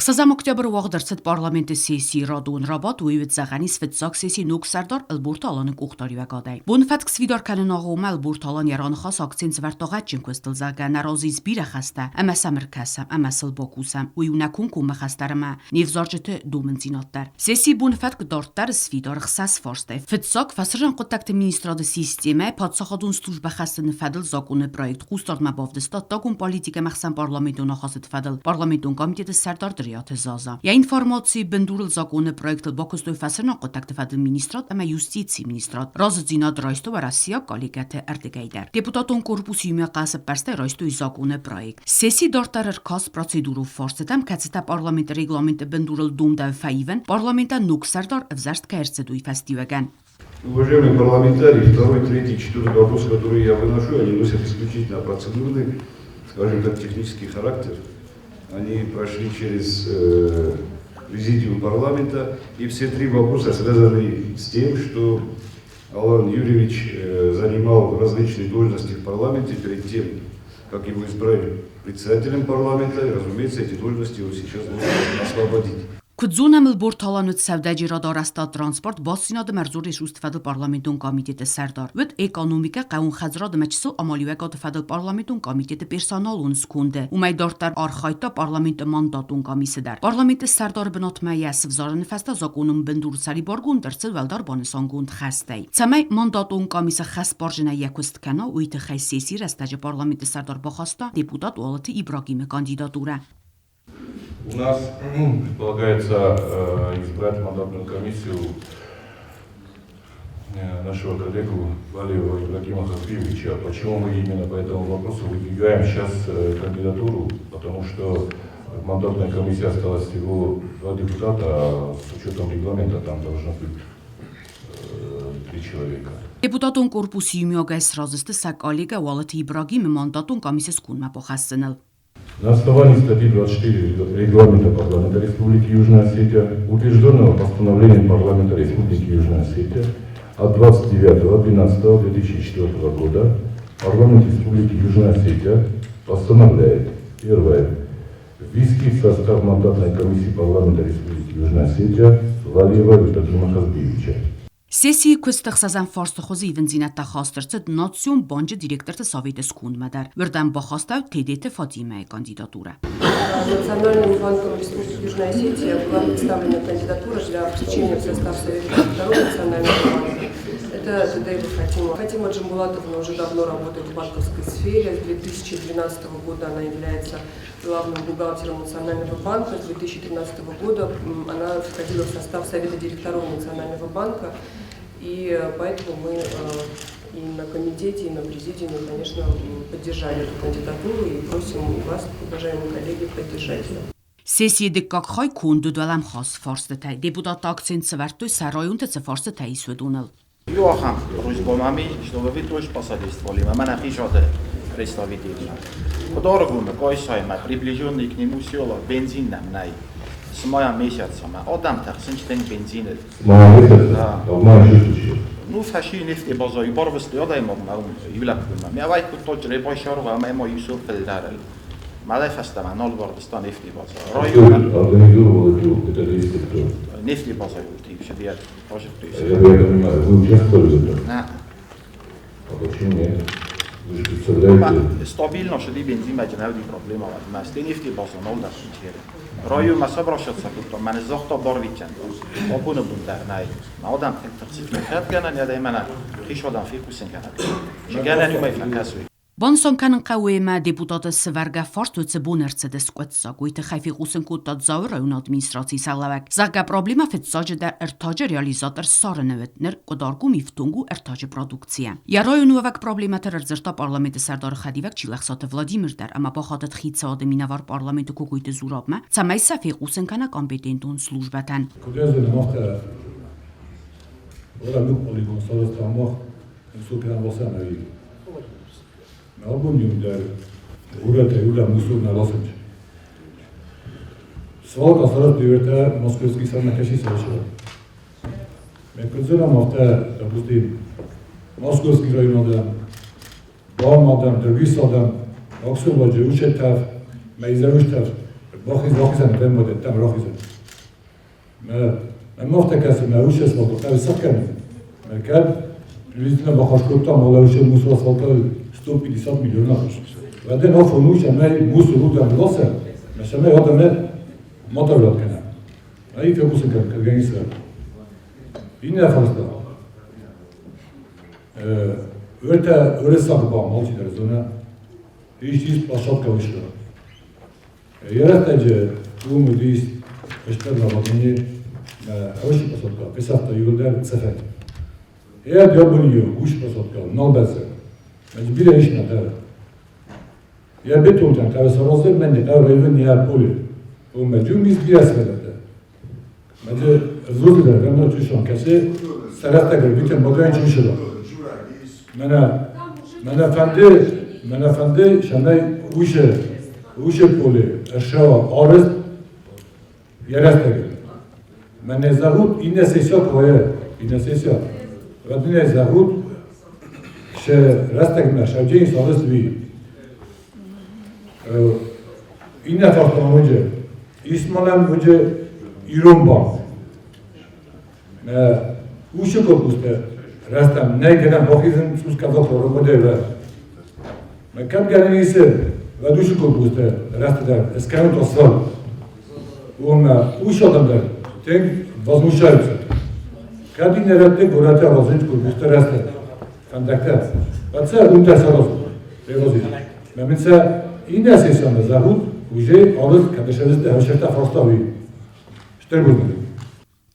Хсазам октябр уағдырцыт парламенті сессии радуын рабат уйвет зағанис фетсак сессии нук сардар элбурта аланы кухтари вагадай. Бун фетк свидар канын ағума элбурта алан яраны хас акцент звертағатчын көстіл зага наразы избира хаста, әмәс әміркәсам, әмәс элбокусам, уюнакун кума хастарыма, невзаржыты думен зинаттар. Сессии бун фетк дартар свидар хсас форстай. Фетсак фасыржан контакты министрады системе, падсахадун служба хастын федл закуны проект хустардма бавдыстат, тагун политика махсан парламентуна хасыт федл, парламентун комитеты сардар Заза. Я информации бендурил законы проекта Бокустой фасерна контакты федл министрат, ама юстиции министрат. Разыдзина драйстова Россия коллегаты артегайдар. Депутатон корпус юме қасып перстай райстой законы проект. Сессии дартарыр кас процедуру форсетам, кацета парламент регламенты бендурил думда фаивен, парламента нуксардар взарст каерцедуй фестиваган. Уважаемые парламентарии, второй, третий, четвертый вопрос, которые я выношу, они носят исключительно процедурный, скажем так, технический характер. Они прошли через президиум парламента, и все три вопроса связаны с тем, что Алан Юрьевич занимал различные должности в парламенте перед тем, как его избрали председателем парламента, и, разумеется, эти должности его сейчас нужно освободить. Кудзунам элбурталанут савдаджи радараста транспорт басинад مرزورش است فدل پارلمانتون کمیته سردار ود اکونومیکا قانون خزراد مجلس عمالیوکات فدل پارلمانتون کمیته پرسونال اون سکونده و میدارتر آرخایتا پارلمانت مانداتون کمیسه در پارلمانت سردار بنات میاسف زارن فستا زاکونم بندور سری بارگون درسل ولدار بانسانگوند خسته سمی مانداتون کمیسه خس بارجنا یکست کنا و ایت خیسیسی رستاج پارلمانت سردار بخواستا депутат والت ابراهیم کاندیداتوره. У нас предполагается избрать мандатную комиссию нашего коллегу Валиева Ибрагима Хасбиевича. Почему мы именно по этому вопросу выдвигаем сейчас кандидатуру? Потому что мандатная комиссия осталась всего 2 депутата, а с учетом регламента там должно быть 3 человека. Депутатон корпуси юмиогайс разысты сак олега Валати Ибрагим мандатон комиссия скунма похассенел. На основании статьи 24 регламента парламента Республики Южная Осетия, утвержденного постановлением парламента Республики Южная Осетия от 29.12.2004 года, парламент Республики Южная Осетия постановляет: первое. Ввести в состав мандатной комиссии парламента Республики Южная Осетия Валиева Ибрагима Хасбиевича. Сессии көстөх сазан фарсы хозы ивензинатта хастырцыд национ банжы директорты Совета скун мадар. Вердан бахастау тедете Фатима кандидатура. Национальным банком Республики Южная Осетия была представлена кандидатура для включения в состав Совета директоров Национального банка. Это Дудеева Фатима. Фатима Джамбулатовна уже давно работает в банковской сфере. С 2012 года она является главным бухгалтером Национального банка. С 2013 года она входила в состав Совета директоров Национального банка. И поэтому мы и на комитете, и на президиуме, конечно, поддержали эту кандидатуру и просим вас, уважаемые коллеги, поддержать ее. Сессии деккак хай кунду дуалам хас фарстатай. Депутат акцент савартой сарайунта цефарстатай сведунал. Юахам, просьбами, чтобы вы тоже посодействовали. Мама хижоты представителя. Подорогуме, койсайма, приближенный к нему села, бензин нам най. С мая месяца, отдам так, сынчтен бензин. Да. Ну, фаши нефти базой, барвысты, отдай мог на юлак. Я вайку тот же ребойшару, а мой Юсуф Фельдарел. Малай фастама, ноль барвыста нефти базой. Организовывал это действие кто? Нефти базой, ты все делаешь, тоже ты. Я понимаю, вы участвовали в этом? Да. А почему нет? Вы же представляете? Стабильно, что ты бензин, это не проблема. Но ты нефти базой, ноль да сутьеры. Раю масабра шатса кутто, мен захта барвичен. Обуны бундар най. На адам тактик. Хат гана я даймана. Хиш адам фикусен гана. Жигана не майфан касуй. بانسان کنن قویمه депутат سورگه فارست و تبونرت دسکوت ساگویت خیفی قوسن کود زاور رایون ادمینستراتی سالوک زرگه پروبلیما فتساج در ارتاج ریالیزاتر سارنوتنر قدارگو میفتونگو ارتاج پرودوکسیه. یا رایون وک پروبلیما تر ارزرتا پارلمنت سردار خدیوک چیلخسات ولادیمیر در اما با خاطر خیت ساده مینوار پارلمنت کوکویت زورابمه سمی سفی قوسن کنه کامپیتنتون سلوجبتن. Albumim der urate Julia Musurna Losać. Svalka сразу дивете московский самокаши совершил. Ми концерам авто, допустим, московский район адам, Бам адам, Дербис адам, Аксубаджи учетав, Мейзаруштав, Rochizan, ten modet, tam Rochizan. Ma morta kasi ma uches volto, ta sakkan. Merkad, Lizna Bachashkota, Malausha Musa Salta, 150 miljoner. Vaden of Onusha, May, Musu, Rudam, Lossa, Mashamay, Odamet, Motorlot Canal. Aí que eu consigo ganhar isso. E na fasta. Öyle sakıbam, malçılar zona. İşçiyiz, paşat kavuşlar. Yaratacı, bu müdis, işlerle bakınca, hoş paşat kav. Pesafta yıllar sefer. Eğer diyor kuş paşat kav, nalbetse. Mecbur iş ne der. Ya betondan kavşarozlar, ben de evren ya poli. O mecbur biz bir asfaltte. Mecbur zor der, ben de tuşan kese. Serasta gel, bütün bagaj çişler. من افنده شنای اوشه پوله اشوا آرست یرست داریم من زهود این سیسیا کوه این سیسیا و دنیا زهود شه رست داریم شوچه این سالست بی این نفاقتان وجه اسمانم وجه ایرون با اوشه که بوسته رستم نه گرم باقیزم سوز کذا خورم بوده و من کم گرم نیسته و دوشو که بوده رست در اسکرم تا سال و من اوش آدم در تنگ بازموش شاید بسید کم این نرده گرده آوازنج که بوده رست در فندکته و سه اون در سراز بیرازید من سه این اسیسیان زهود وجه آرز کدشنست هشتا فرستاوی شتر بودم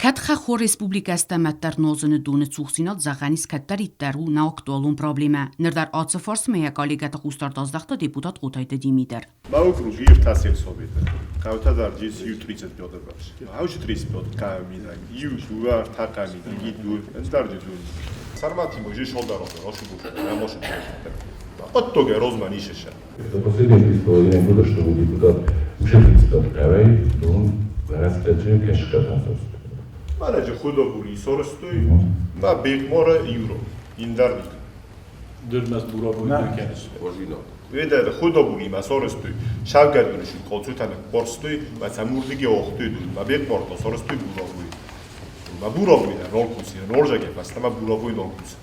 Կաթխա խոր ռեսպուբլիկաստա մատտար նոզնը դունը ծուխսինոտ զաղանիս կատտար իттարու նա ակտուալուն պրոբլեմա նրդար ացը մեյակալի գատը խուստար դազդախտը դեպուտատ խութայտը դիմիդեր։ Մաուկրու իրթասել սովետը, կավթադար ջիս յու 35 բյոդը բաց, հաուշ 30 բյոդ կայամիդան, յու դուար թակամիդան, գիտ դուր, ընստար դուր, սարմատի մոժի շոդարոզը, ռոշու բուշը, նամոշը ճաշտը, օտտոգը ռոզման իշեշը։ За последние 3,5 года, что вы депутат, уже 30 кавай, ну, растаджи кэшкатансост. Манаджи худобули соростуй, ма бекмора юро, индарлик. Дөрмәс бурабой дөркәнес. Ведер худобули ма соростуй, шавгадуниши қолцутана борстуй, ма самурдиги охтуй дуй, ма бекморто соростуй бурабуй. Ма бурабуй да нолкуси, норжаге паста ма бурабуй нолкуси.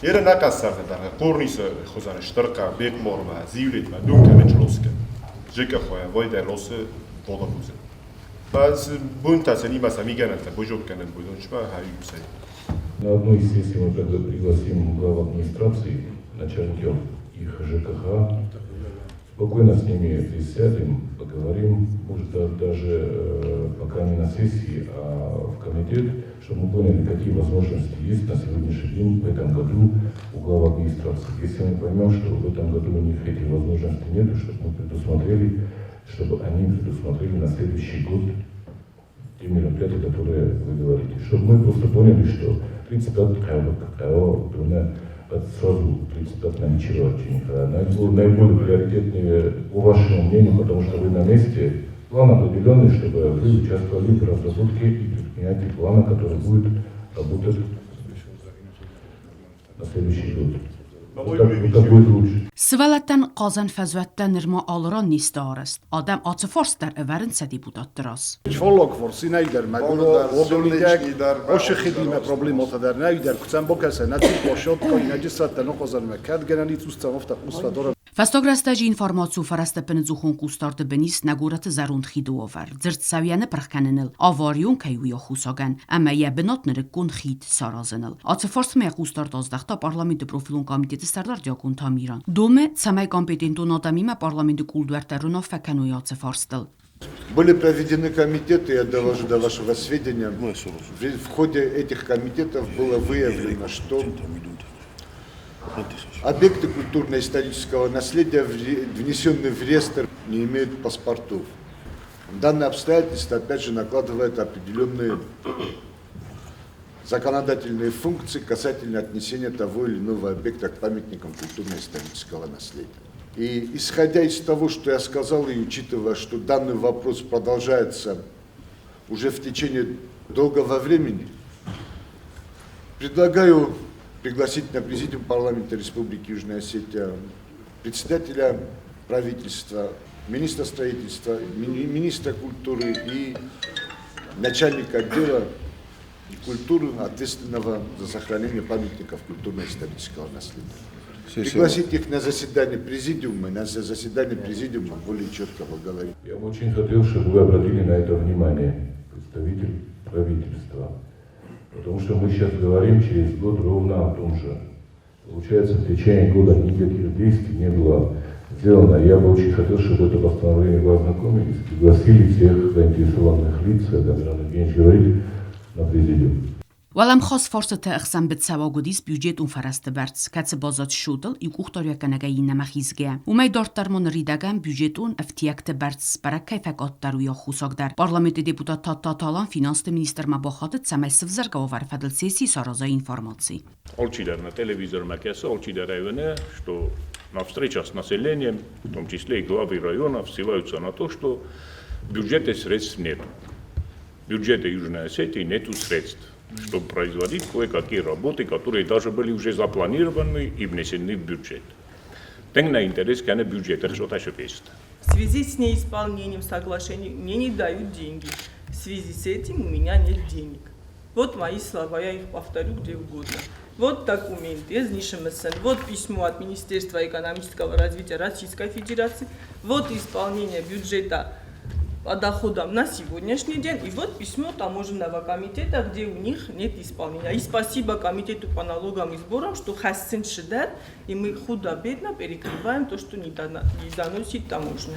Ера накасарда да корниса хозана штрка бекмор ма зивлет ма дункамеч лоска. Жека хоя войда лосе водобузе. Баз бунтаса нимаса миганата божокканен бойдончма хаюксай. На одной из сессий мы пригласим глав администрации, начальников их ЖКХ, спокойно с ними присядем, поговорим, может даже пока не на сессии, а в комитет, чтобы мы поняли, какие возможности есть на сегодняшний день в этом году у глав администрации. Если мы поймем, что в этом году у них этих возможностей нет, чтобы мы предусмотрели, чтобы они предусмотрели на следующий год те мероприятия, которые вы говорите. Чтобы мы просто поняли, что 35 сразу 35 ничего очень наиболее приоритетные по вашему мнению, потому что вы на месте, план определенный, чтобы вы участвовали в разработке и предпринятии плана, который будет работать на следующий год. Как будет лучше? Սվալատան Qazan fəzvətdə nirma alıran nistə arəst. Adam açı forslar əvərin sədi budatdıraz. Çolok forsi neyder meguro ogonidek o şehidime problem otader neyder kutsam bokase ne tip boşot koy ne cisat no qazan mekad geneli tustam ofta usfador Fəstoqrastəci informasiya fərəstəpəni zuxun qustardı benis nəqurətı zərunt xidu over. Zırt səviyyəni pırxkanınıl, avaryon kəyuya xusagən, əmə yəbinat nırıqqun xid sarazınıl. Açı forsmaya qustar dazdaqda parlamenti profilun komiteti sərdar diakun tamiran. Domə səməy kompetentun adamimə parlamenti kuldvərtəruna fəkənoy açı farstıl. Были проведены комитеты, я довожу до вашего сведения. В ходе этих комитетов было выявлено, что объекты культурно-исторического наследия, внесенные в реестр, не имеют паспортов. Данное обстоятельство, опять же, накладывает определенные законодательные функции касательно отнесения того или иного объекта к памятникам культурно-исторического наследия. И исходя из того, что я сказал, и учитывая, что данный вопрос продолжается уже в течение долгого времени, предлагаю пригласить на президиум парламента Республики Южная Осетия председателя правительства министра строительства, министра культуры и начальника отдела культуры, ответственного за сохранение памятников культурно-исторического наследия. Пригласить их на заседание президиума, более четко поговорить. Я бы очень хотел, чтобы вы обратили на это внимание, представитель правительства. Потому что мы сейчас говорим через год ровно о том же. Получается, в течение года никаких действий не было сделано. Я бы очень хотел, чтобы это постановление вы ознакомились, пригласили всех заинтересованных лиц, это Амиран Евгеньевич говорит, на президиум. ولم خواست فرصة أخسن بتسواجديس بيوجيت فرست برتس كاتس بازات شودل يكوختاريا كنجايين نمخيزجا وما دارتر من ريداجان بيوجيتون افتياكت برتس برا كيف قطر ويا خوساقدر بارلمنت ديبوتات تاتالان فينانس مينستر مباخات تسمى سفزر جوافر فدل سيسي سارازا информации. Олчидер на телевизор Макеса, Олчидер Айвене, что на встречах с населением, в том числе и главы районов, ссылаются на то, что в бюджете средств нет. В бюджете Южной Осетии нету средств, чтобы производить кое-какие работы, которые даже были уже запланированы и внесены в бюджет. Тенна интерес к бюджету, что-то еще есть. В связи с неисполнением соглашений мне не дают деньги. В связи с этим у меня нет денег. Вот мои слова, я их повторю где угодно. Вот документ из НИШМСН, вот письмо от Министерства экономического развития Российской Федерации, вот исполнение бюджета по доходам на сегодняшний день, и вот письмо таможенного комитета, где у них нет исполнения. И спасибо комитету по налогам и сборам, что хассен шедат, и мы худо-бедно перекрываем то, что не доносит таможня.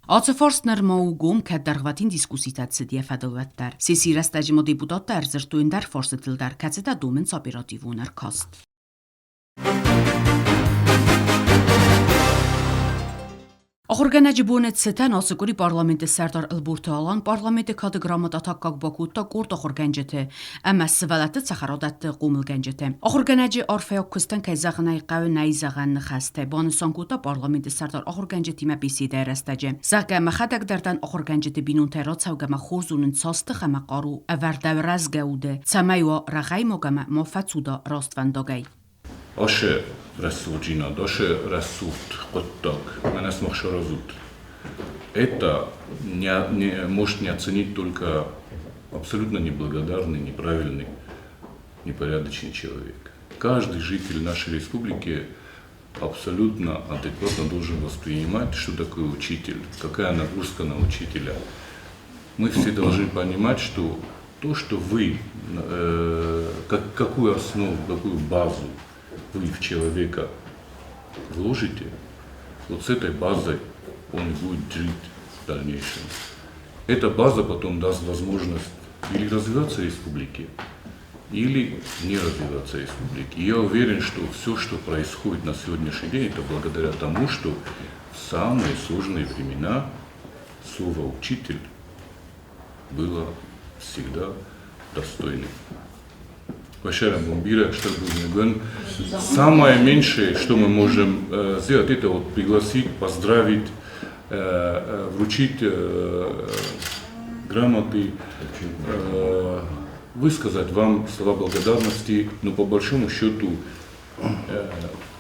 Ացեֆորսներ մաուգում կդարվատին դիսկուսիտացի դիեֆադլվետտար։ Սիսի ռաստաջիմո դիպուտատար զրտույնդար ֆորսետիլդար կացետա դումեն սապիրատիվունար կաստ։ Ախորգանաջի բունեց սետան ասկուրի պարլամենտի սերդար ըլբուրթալան պարլամենտի կադը գրամատատակ կակ բակուտա կուրտ ախորգանջեթե ամաս սվալատը ծախարոդատը կումլգանջեթե ախորգանաջի արֆեոք կստան կայզաղնայ qավը նայզաղան նխաստե բանսանկուտա պարլամենտի սերդար ախորգանջեթի մապիսի դերստաջե զակա մախադակ դերտան ախորգանջեթի բինուն թերոց հավգամա խոզունն ցոստը խամaqaru ավարդավրազ գաուդե ցամայո ռաղայ մոգամա մոֆացուդա ռոստվանդոգայ Аше рассуджина, доше рассуд, коттак, манас махшаразут. Это может не оценить только абсолютно неблагодарный, неправильный, непорядочный человек. Каждый житель нашей республики абсолютно адекватно должен воспринимать, что такое учитель, какая нагрузка на учителя. Мы все должны понимать, что то, что вы, какую основу, какую базу вы в человека вложите, вот с этой базой он будет жить в дальнейшем. Эта база потом даст возможность или развиваться республике, или не развиваться республике. И я уверен, что все, что происходит на сегодняшний день, это благодаря тому, что в самые сложные времена слово «учитель» было всегда достойным. Самое меньшее, что мы можем сделать, это вот пригласить, поздравить, вручить грамоты, высказать вам слова благодарности, но по большому счету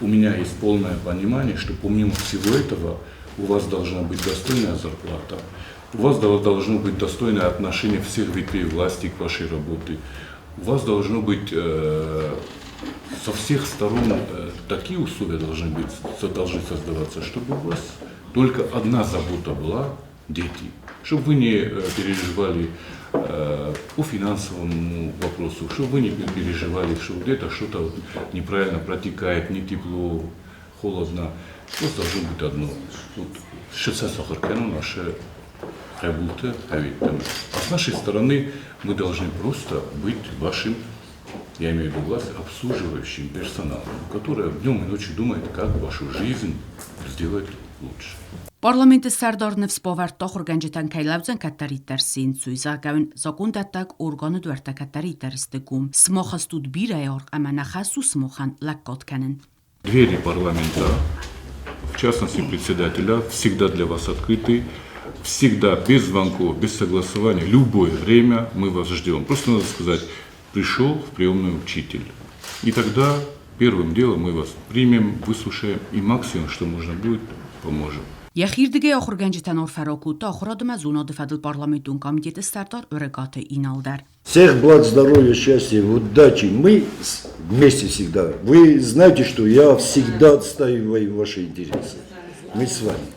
у меня есть полное понимание, что помимо всего этого у вас должна быть достойная зарплата, у вас должно быть достойное отношение всех ветвей власти к вашей работе. У вас должно быть со всех сторон такие условия должны создаваться, чтобы у вас только одна забота была – дети. Чтобы вы не переживали по финансовому вопросу, чтобы вы не переживали, что где-то что-то неправильно протекает, не тепло, холодно. Просто должно быть одно. Наше работа, а с нашей стороны мы должны просто быть вашим, я имею в виду власть, обслуживающим персоналом, который днем и ночью думает, как вашу жизнь сделать лучше. Պարլամենտի սարդարն վսպովարտող օրգանջետան կայլավձան կատարի տերսին ծույզագավն զակունդատակ օրգանը դուերտա կատարի տերստեկում սմոխաստուդ բիրայոր ամանախասու սմոխան լակկոտքանն. Двери парламента, в частности председателя, всегда для вас открыты, всегда без звонков, без согласования, любое время мы вас ждем. Просто надо сказать, пришел в приемную учитель. И тогда первым делом мы вас примем, выслушаем и максимум, что можно будет, поможем. Եղիրդգե ոխորգենջիտան օրֆարոկուտա ոխրադում է զունոդը ֆեդել պարլամենտուն կամիտետը ստարտար ուրեգատը ինալդար։ Всех благ, здоровья, счастья, удачи. Мы вместе всегда. Вы знаете, что я всегда отстаиваю ваши интересы. Мы с вами.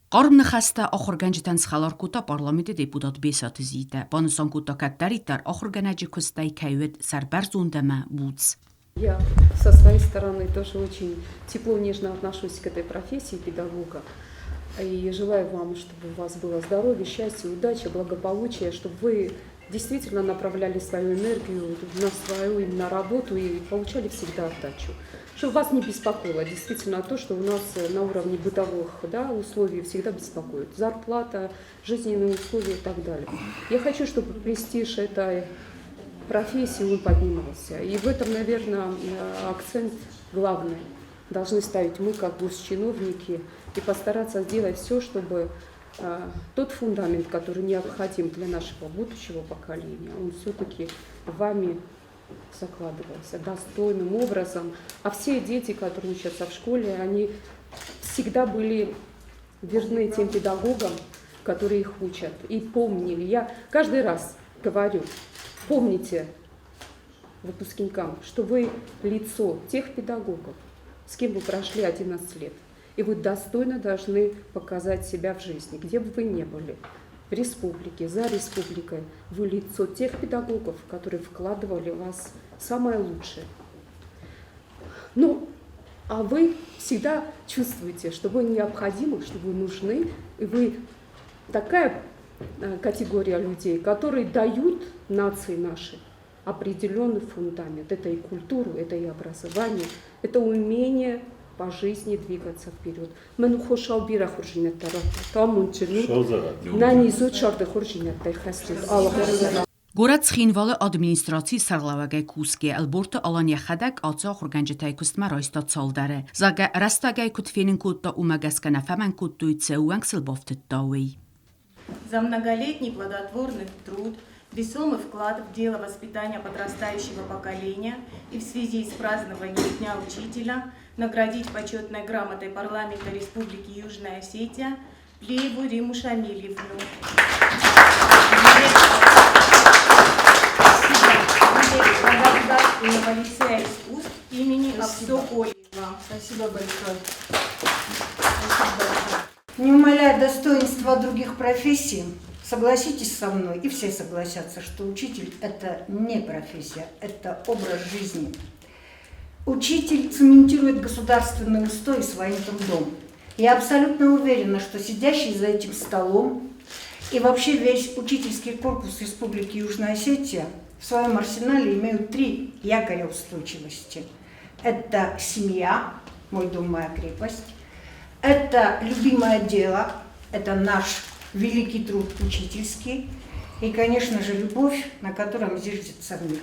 Qarm nxəstə oxurgəncitən sxalarkuta parlamenti deputat besatı zitə. Banısankuta kətəritər oxurgənəci küstəy kəyvət sərbərzundəmə buц. Я со своей стороны тоже очень тепло и нежно отношусь к этой профессии педагога. И желаю вам, чтобы у вас было здоровье, счастье, удача, благополучие, чтобы вы действительно направляли свою энергию на свою именно работу и получали всегда отдачу. Чтобы вас не беспокоило действительно то, что у нас на уровне бытовых условий всегда беспокоит. Зарплата, жизненные условия и так далее. Я хочу, чтобы престиж этой профессии он поднимался. И в этом, наверное, акцент главный должны ставить мы, как госчиновники, и постараться сделать все, чтобы тот фундамент, который необходим для нашего будущего поколения, он все-таки вами закладывался достойным образом. А все дети, которые учатся в школе, они всегда были верны тем педагогам, которые их учат. И помнили. Я каждый раз говорю, помните выпускникам, что вы лицо тех педагогов, с кем вы прошли 11 лет. И вы достойно должны показать себя в жизни, где бы вы ни были. В республике, за республикой. Вы лицо тех педагогов, которые вкладывали в вас самое лучшее. Ну, а вы всегда чувствуете, что вы необходимы, что вы нужны. И вы такая категория людей, которые дают нации нашей определенный фундамент. Это и культуру, это и образование, это умение по жизни двигаться вперед. Мен хошал бира хуржинет тарат. Там он чернут. На низу чарты хуржинет тайхастит. Аллах. Գորած խինվալը ադմինիստրացի սարլավագայ կուսկե ալբորտը ալանյա խադակ ացա խուրգանջետայ կուստմա ռայստա ցալդարը զագա ռաստագայ կուտֆենին կուտտա умагаскана фаман куттуйце уанксел бофтеттауи. За многолетний плодотворный труд, весомый вклад в дело воспитания подрастающего поколения и в связи с празднованием Дня Учителя наградить почетной грамотой парламента Республики Южная Осетия Плееву Риму Шамильевну. Государственного лицея искусств имени Авсоколева. Спасибо большое. Не умаляя достоинства других профессий, согласитесь со мной, и все согласятся, что учитель – это не профессия, это образ жизни. Учитель цементирует государственный устой своим трудом. Я абсолютно уверена, что сидящий за этим столом и вообще весь учительский корпус Республики Южная Осетия в своем арсенале имеют 3 якоря устойчивости. Это семья, мой дом, моя крепость. Это любимое дело, это наш великий труд учительский. И, конечно же, любовь, на котором зиждется мир.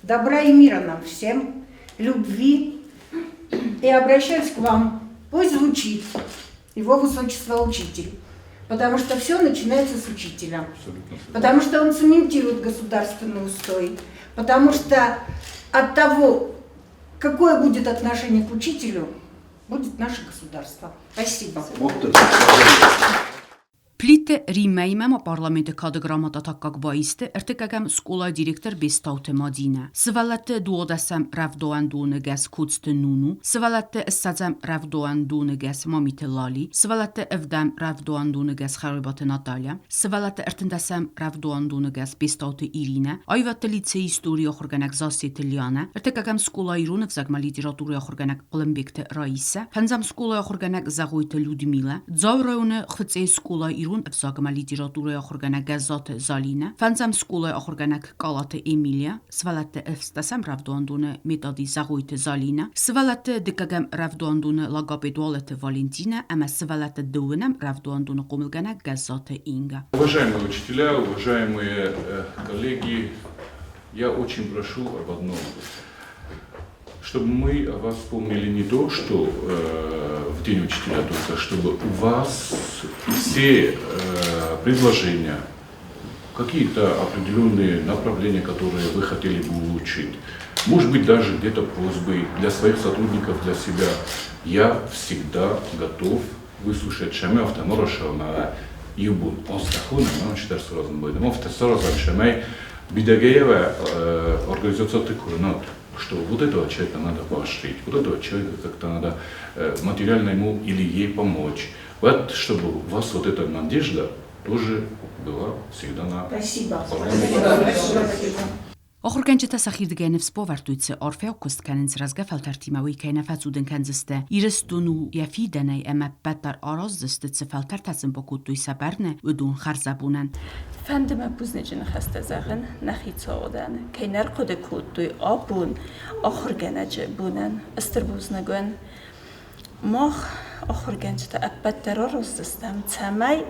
Добра и мира нам всем, любви. И обращаюсь к вам, пусть звучит его высочество учитель. Потому что все начинается с учителя. Потому что он цементирует государственный устой. Потому что от того, какое будет отношение к учителю, будет наше государство. Спасибо. Плите римеймема парламенте кадграмататакак баисте ертекагам скола директор бестауте мадина. Свалате дуодасам равдоандуне гас куцте нуну, свалате эссадзам равдоандуне гас мамите лали, свалате эвдам равдоандуне гас харибате Наталья, свалате ертендасам равдоандуне гас бестауте Ирина, айвате лицей история хорганак засете Лиана, ертекагам скола Ирune взагма литература хорганак Qlimбекте Раиса, панзам скола хорганак Загойте Людмила, дзаврауне хвцей скола Ирun افزاگما لیتراتورای آخرگانک گزات زالینه فنزم سکولای آخرگانک کالات امیلیا سوالت افستاسم رفدواندونه مدادی زغویت زالینه سوالت دکگم رفدواندونه لاگابدوالت والنتینه اما سوالت دوونم رفدواندونه قوملگانک گزات اینگا. Уважаемые учителя, уважаемые коллеги, я очень прошу об одном, чтобы мы о вас помнили не то, что в День учителя только, чтобы у вас все предложения, какие-то определенные направления, которые вы хотели бы улучшить, может быть даже где-то просьбы для своих сотрудников, для себя, я всегда готов выслушать шамев, там орошал на юбун, он стахун, он 400 раз будет. Он в 400 раз шамей Бидагеева организация такую, что вот этого человека надо поощрить, вот этого человека как-то надо материально ему или ей помочь. Вот, чтобы у вас вот эта надежда тоже была всегда на парламенте. Охորգանչը սախիրդգենև սպովարտույցը օրֆեո կուստկանից ռազգաֆալտարտիմավի կայնաֆացուդն կանզստը իրստունու եֆիդենայ էմը պետար արոզ զստը ֆալտարտացն բոկուտույ սաբարնը ուդուն խարզաբունան Fendime buznicin xəstəzəğin nəxitsağıdan keynar qodekutuy abun oxurgənəcə bunan istirbuznagun mox oxurgənçdə əbbətlər arozdıstam çəməy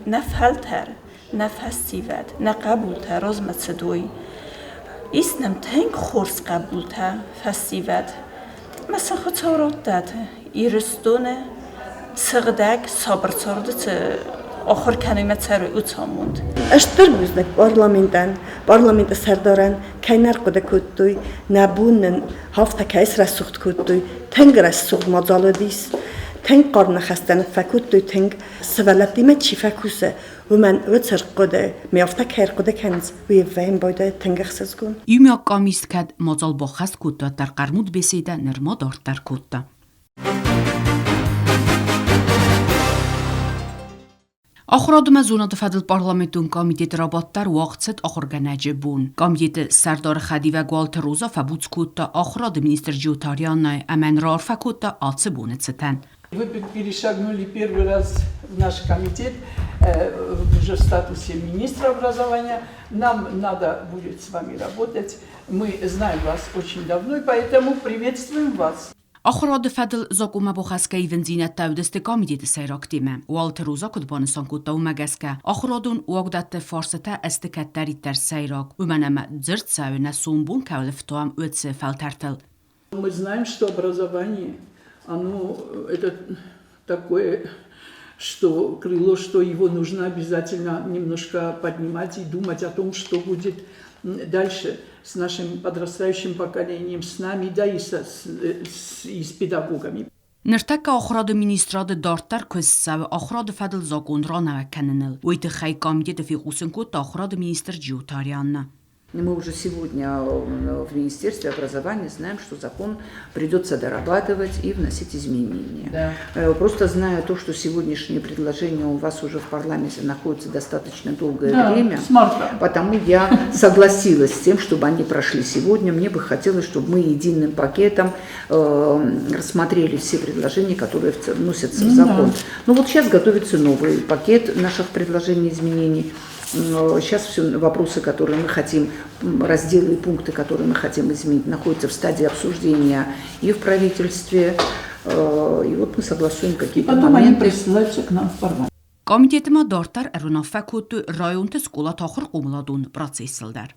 nəfəltər nəfəstivad nəqabultər rozmətsuduy İsnem tenk xors qabulta festivad مثلا خطورات داده ایرستونه سقدک صبر صارده آخر کنیمه سر اوتاموند. اشتر بزنک parlamenta سردارن کنار قد کدوی نبودن هفته کیس رسوخت کدوی تنگ رسوخت مزالدیس تنگ قرن خستن فکودوی تنگ سوالتی من چی فکوسه و من وتر قده میافته کار قده کنز و ویم باید تنگ خسز کن. یومیا کامیست کد مزال با خست کدتا در قرمود بسیده نرما دارد در کدتا. آخرادم زونات فدل پارلمانتون کمیته رابطه وقتت آخرگناجه بون. کمیته سردار خدی و گوالت روزا فبوت کدتا آخراد مینیستر جیوتاریان امن رارفا کدتا آتس بونت ستن. Вы перешагнули первый раз в наш комитет уже в статусе министра образования. Нам надо будет с вами работать. Мы знаем вас очень давно, и поэтому приветствуем вас. آخراد فدل زاکوما بخسکه ایونزینت تودست کامیدیت سیراکتیمه. والت روزا کدبانستان کدتا و مگسکه. آخرادون وقدت فارسته استکتری تر سیراک. و منم زرد سوی نسومبون کولفتو هم اوتس فلترتل. Мы знаем, что образование, оно это такое, что крыло, что его нужно обязательно немножко поднимать и думать о том, что будет дальше с нашим подрастающим поколением, с нами, да и с педагогами. نرتك أخراد مينيستراد دارتر كسا و أخراد فدل زاكون رانا وكننل ويتخي كاميدة في غوسنكوت أخراد مينيستر جيوتاريان. Мы уже сегодня в Министерстве образования знаем, что закон придется дорабатывать и вносить изменения. Да. Просто зная то, что сегодняшние предложения у вас уже в парламенте находятся достаточно долгое время, потому я согласилась с тем, чтобы они прошли сегодня. Мне бы хотелось, чтобы мы единым пакетом рассмотрели все предложения, которые вносятся в закон. Но вот сейчас готовится новый пакет наших предложений изменений. Сейчас все вопросы, которые мы хотим, разделы и пункты, которые мы хотим изменить, находятся в стадии обсуждения и в правительстве. И вот мы согласуем какие-то моменты. Потом они присылаются к нам в парламент. Комитетима дартар эрунафа куту районты скула тахыр кумладун процессилдар.